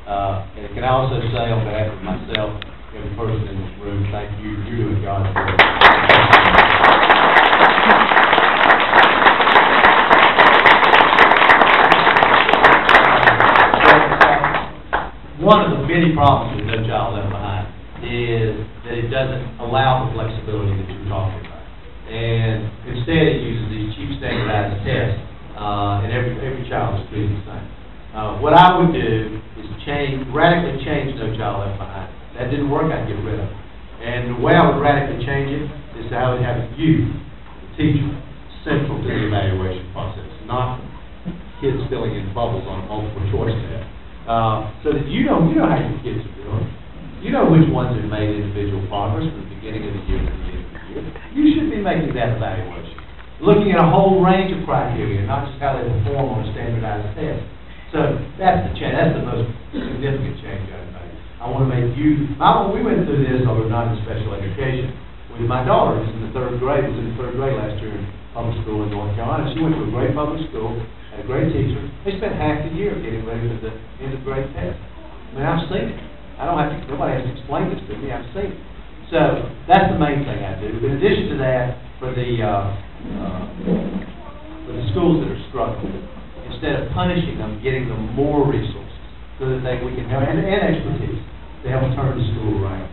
And can I also say on behalf of myself, every person in this room, thank you. You're doing God's work. One of the many problems with No Child Left Behind is that it doesn't allow the flexibility that you're talking about. And instead it uses these cheap standardized tests, and every child is treated the same. What I would do is radically change No Child Left Behind. That didn't work, I'd get rid of it. And the way I would radically change it is to have you, the teacher, central to the evaluation process, not kids filling in bubbles on a multiple choice test. So that you know how your kids are doing. You know which ones have made individual progress from the beginning of the year to the end of the year. You should be making that evaluation. Looking at a whole range of criteria, not just how they perform on a standardized test. So that's the change. That's the most significant change I've made. I want to make you. We went through this, although not in special education, with my daughter, who's in the third grade. Was in the third grade last year in public school in North Carolina. She went to a great public school, had a great teacher. They spent half the year getting ready for the end of grade test. I mean, I've seen it. Nobody has to explain this to me. I've seen it. So that's the main thing I do. In addition to that, for the schools that are struggling, instead of punishing them, getting them more resources so that we can help, and expertise to help turn the school around.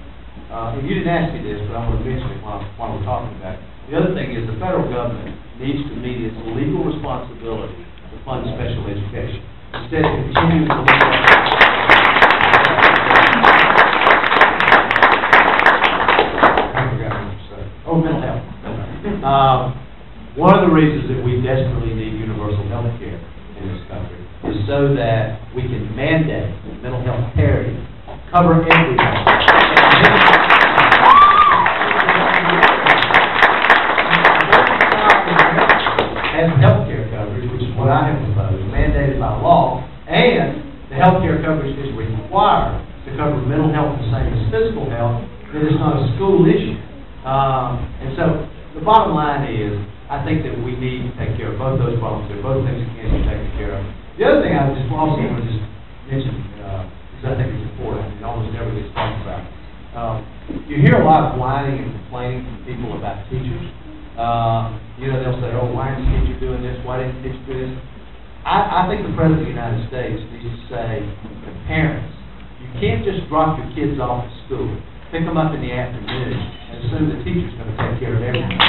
And you didn't ask me this, but I want to mention it while we're talking about it. The other thing is the federal government needs to meet its legal responsibility to fund special education. Instead of continuing to look mental health. One of the reasons that we desperately need universal health care in this country is so that we can mandate mental health parity, cover everybody. And health care coverage, which is what I have proposed, mandated by law, and the health care coverage is required to cover mental health the same as physical health, then it's not a school issue. And so the bottom line is, I think that we need to take care of both those problems. They're both things that can be taken care of. The other thing I just also want to just mention, because I think it's important, it almost never gets talked about. You hear a lot of whining and complaining from people about teachers. They'll say, oh, why is the teacher doing this? Why didn't the teacher do this? I think the President of the United States needs to say to parents, you can't just drop your kids off at school, pick them up in the afternoon, and assume the teacher's going to take care of everything.